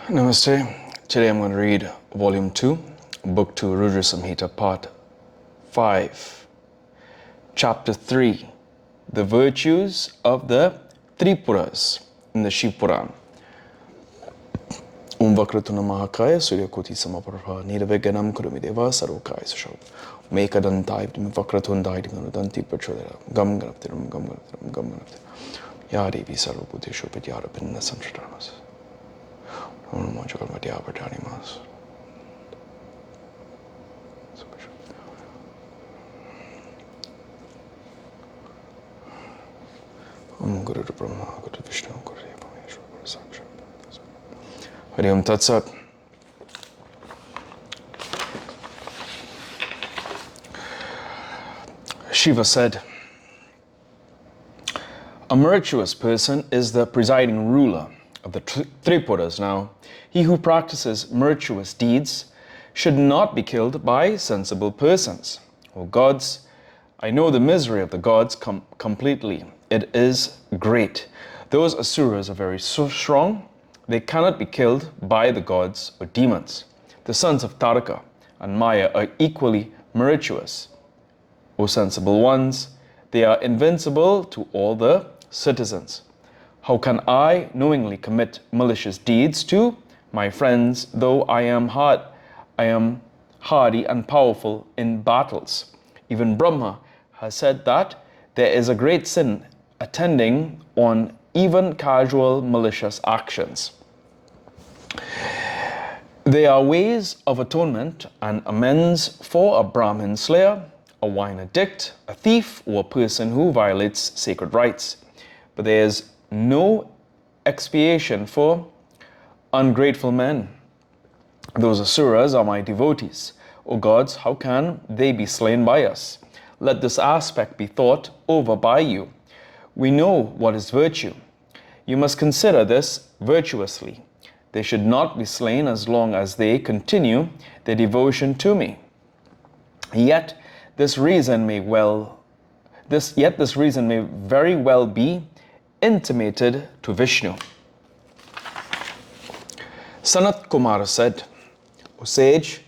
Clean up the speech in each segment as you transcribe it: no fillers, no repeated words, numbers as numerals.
Namaste. Today I'm going to read Volume 2, Book 2, Rudra Samhita, Part 5, Chapter 3, The Virtues of the Tripuras in the Shiva Puran. Vakratuna Mahakaya Suryakoti Samaprabha Niraveganam Kurumideva Sarokaya Sushav Mekadantai Vakratundai Ganudanti Pachodera Gam Ganaptiram Gam Ganaptiram Gam Ganaptiram Yadivi Sarvabhutishu Pidyarapinna Santramas Namo Jagalmadya Pratanimas Om Guru Brahma Guru Vishnu Guru Deva Maheshwara Guru Sakshat Hari Om Tat Sat. Shiva said, a virtuous person is the presiding ruler of the Tripuras. Now, he who practices virtuous deeds should not be killed by sensible persons. O gods, I know the misery of the gods completely. It is great. Those asuras are very strong. They cannot be killed by the gods or demons. The sons of Taraka and Maya are equally virtuous. O sensible ones, they are invincible to all the citizens. How can I knowingly commit malicious deeds to my friends, though I am hardy and powerful in battles? Even Brahma has said that there is a great sin attending on even casual malicious actions. There are ways of atonement and amends for a Brahmin slayer, a wine addict, a thief, or a person who violates sacred rites. But there is no expiation for ungrateful men. Those asuras are my devotees. O gods, how can they be slain by us? Let this aspect be thought over by you. We know what is virtue. You must consider this virtuously. They should not be slain as long as they continue their devotion to me. Yet this reason may very well be intimated to Vishnu. Sanat Kumara said, O sage,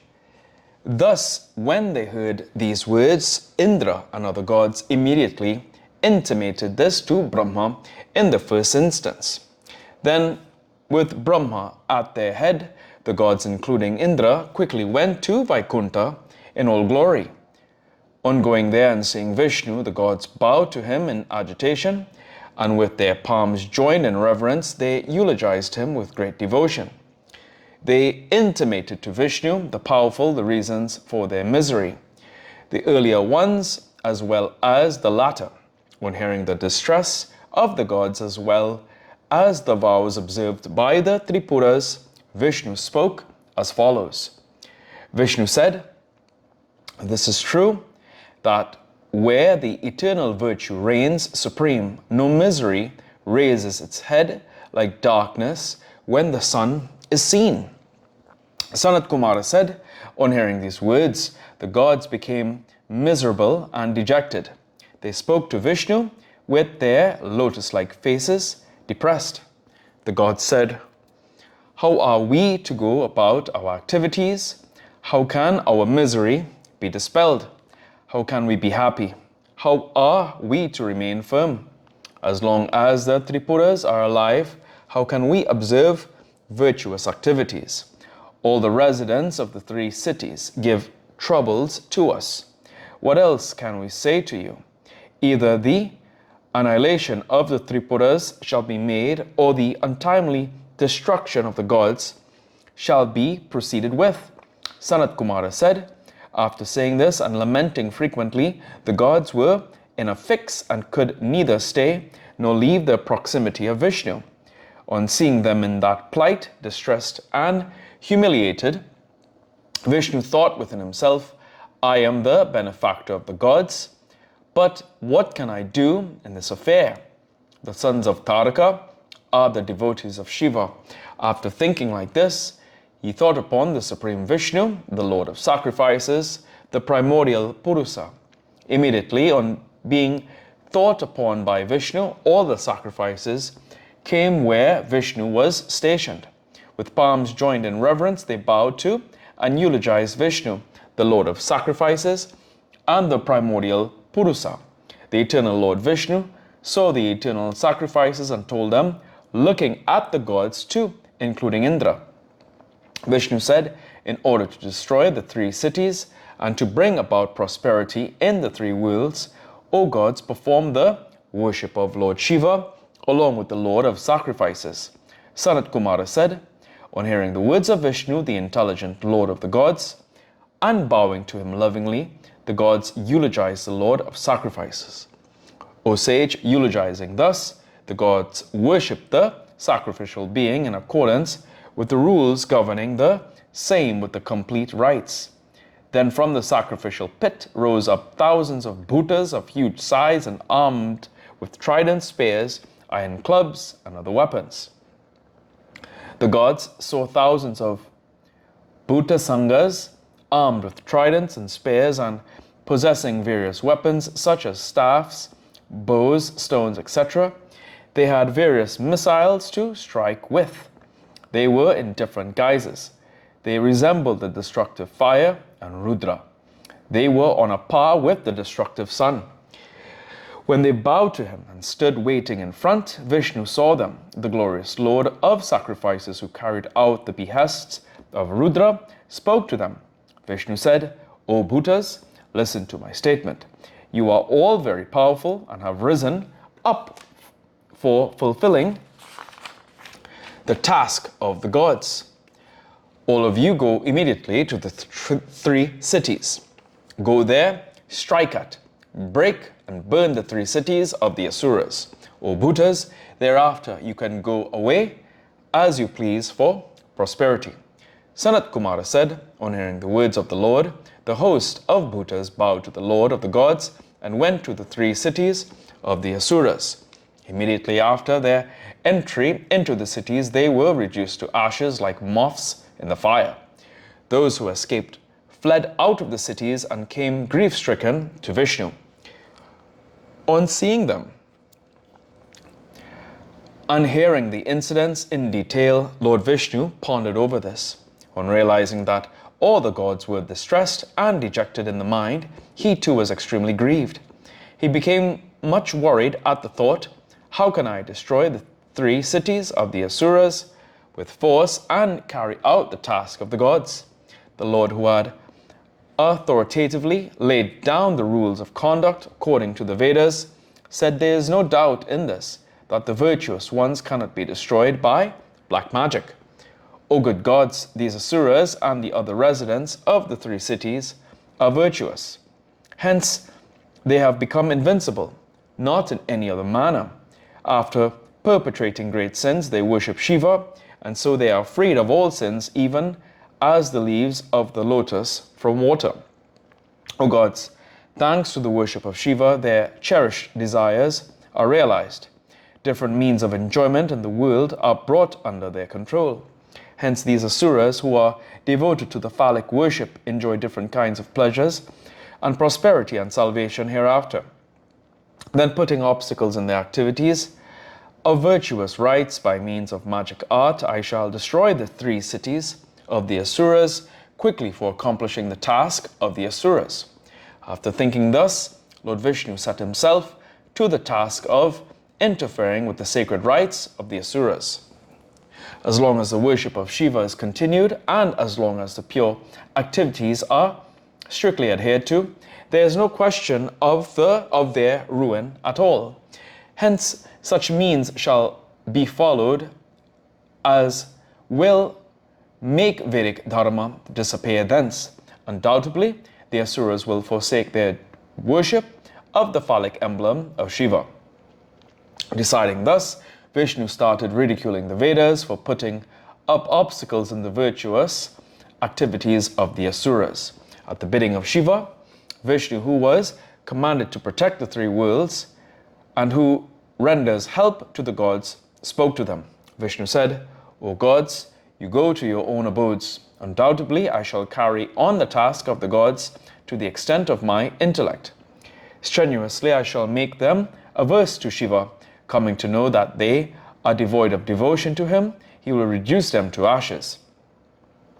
thus when they heard these words, Indra and other gods immediately intimated this to Brahma in the first instance. Then, with Brahma at their head, the gods, including Indra, quickly went to Vaikuntha in all glory. On going there and seeing Vishnu, the gods bowed to him in agitation, and with their palms joined in reverence, they eulogized him with great devotion. They intimated to Vishnu, the powerful, the reasons for their misery, the earlier ones as well as the latter. On hearing the distress of the gods as well as the vows observed by the Tripuras, Vishnu spoke as follows. Vishnu said, this is true, that where the eternal virtue reigns supreme, no misery raises its head like darkness when the sun is seen. Sanat Kumara said, on hearing these words, the gods became miserable and dejected. They spoke to Vishnu with their lotus-like faces depressed. The gods said, how are we to go about our activities? How can our misery be dispelled? How can we be happy? How are we to remain firm? As long as the Tripuras are alive, how can we observe virtuous activities? All the residents of the three cities give troubles to us. What else can we say to you? Either the annihilation of the Tripuras shall be made, or the untimely destruction of the gods shall be proceeded with. Sanat Kumara said, after saying this and lamenting frequently, the gods were in a fix and could neither stay nor leave the proximity of Vishnu. On seeing them in that plight, distressed and humiliated, Vishnu thought within himself, I am the benefactor of the gods, but what can I do in this affair? The sons of Taraka are the devotees of Shiva. After thinking like this, he thought upon the Supreme Vishnu, the Lord of sacrifices, the primordial Purusa. Immediately on being thought upon by Vishnu, all the sacrifices came where Vishnu was stationed. With palms joined in reverence, they bowed to and eulogized Vishnu, the Lord of sacrifices and the primordial Purusa. The eternal Lord Vishnu saw the eternal sacrifices and told them, looking at the gods too, including Indra. Vishnu said, in order to destroy the three cities and to bring about prosperity in the three worlds, O gods, perform the worship of Lord Shiva along with the Lord of sacrifices. Sanat Kumara said, on hearing the words of Vishnu, the intelligent Lord of the gods, and bowing to him lovingly, the gods eulogized the Lord of sacrifices. O sage, eulogizing thus, the gods worshipped the sacrificial being in accordance with the rules governing the same with the complete rites. Then from the sacrificial pit rose up thousands of bhutas of huge size and armed with tridents, spears, iron clubs, and other weapons. The gods saw thousands of bhuta sangas armed with tridents and spears and possessing various weapons such as staffs, bows, stones, etc. They had various missiles to strike with. They were in different guises. They resembled the destructive fire and Rudra. They were on a par with the destructive sun. When they bowed to him and stood waiting in front, Vishnu saw them, the glorious Lord of sacrifices who carried out the behests of Rudra, spoke to them. Vishnu said, O Bhutas, listen to my statement. You are all very powerful and have risen up for fulfilling the task of the gods. All of you go immediately to the three cities. Go there, strike at, break and burn the three cities of the Asuras. O Bhutas, thereafter you can go away as you please for prosperity. Sanat Kumara said, on hearing the words of the Lord, the host of Bhutas bowed to the Lord of the gods and went to the three cities of the Asuras. Immediately after their entry into the cities, they were reduced to ashes like moths in the fire. Those who escaped fled out of the cities and came grief-stricken to Vishnu. On seeing them and hearing the incidents in detail, Lord Vishnu pondered over this. On realizing that all the gods were distressed and dejected in the mind, he too was extremely grieved. He became much worried at the thought, how can I destroy the three cities of the Asuras with force and carry out the task of the gods? The Lord, who had authoritatively laid down the rules of conduct according to the Vedas, said there is no doubt in this, that the virtuous ones cannot be destroyed by black magic. O good gods, these Asuras and the other residents of the three cities are virtuous. Hence, they have become invincible, not in any other manner. After perpetrating great sins, they worship Shiva, and so they are freed of all sins, even as the leaves of the lotus from water. O gods, thanks to the worship of Shiva, their cherished desires are realized. Different means of enjoyment in the world are brought under their control. Hence, these Asuras who are devoted to the phallic worship enjoy different kinds of pleasures and prosperity and salvation hereafter. Then, putting obstacles in their activities of virtuous rites by means of magic art, I shall destroy the three cities of the Asuras quickly for accomplishing the task of the Asuras. After thinking thus, Lord Vishnu set himself to the task of interfering with the sacred rites of the Asuras. As long as the worship of Shiva is continued and as long as the pure activities are strictly adhered to, there is no question of their ruin at all. Hence, such means shall be followed as will make Vedic Dharma disappear thence. Undoubtedly, the Asuras will forsake their worship of the phallic emblem of Shiva. Deciding thus, Vishnu started ridiculing the Vedas for putting up obstacles in the virtuous activities of the Asuras. At the bidding of Shiva, Vishnu, who was commanded to protect the three worlds and who renders help to the gods, spoke to them. Vishnu said, O gods, you go to your own abodes. Undoubtedly, I shall carry on the task of the gods to the extent of my intellect. Strenuously, I shall make them averse to Shiva. Coming to know that they are devoid of devotion to him, he will reduce them to ashes.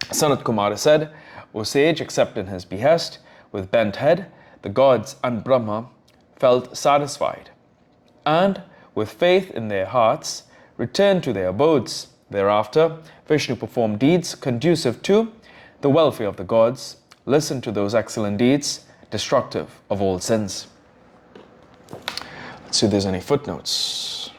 Sanat Kumara said, O sage, accepting his behest, with bent head, the gods and Brahma felt satisfied, and, with faith in their hearts, returned to their abodes. Thereafter, Vishnu performed deeds conducive to the welfare of the gods, listened to those excellent deeds, destructive of all sins. Let's see if there's any footnotes.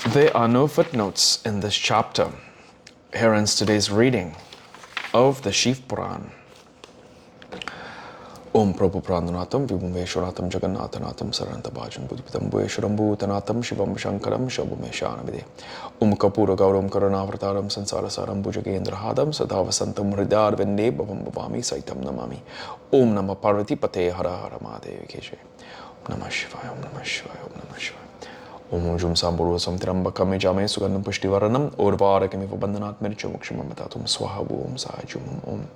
There are no footnotes in this chapter. Here ends today's reading of the Shiva Puran. Om Prabhu Prananatam Vibhum Veshwaratam Jagannatanatam Sarantabhajam Buddhipitam Bhueshwaram Bhutanatam Shivam Shankaram Shabhumeshanavide Om Kapura Gauram Karanavrataram Sansarasaram Bhujagendrahadam Sadhavasantam Hridar Vinde Bhavam Bhavami Saitam Namami Om Namah Parvati Pate Hara Hara Mahadev Keshe Om Namah Shivaya Om Namah Shivaya Om Namah Shivaya Om Jum Samburu Samtrambakame Jame Sugandam Pushtivaranam Urvarakami Vabandhanat Mircham Mukshimamatatum Swaha Om Sajum Om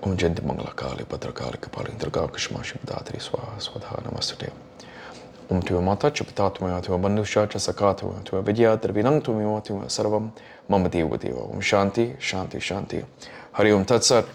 Om Janti Mangala Kali Bhadrakali Kapali Indraga Kashma Shivdatri Swaha Swadha Namastute Om Tua Mata Chapitatmaya Tua Bandusha Chasakatu Tua Vidya Dravinam Tua Sarvam Mama Deva Deva Om Shanti Shanti Shanti Hari Om Tat Sat.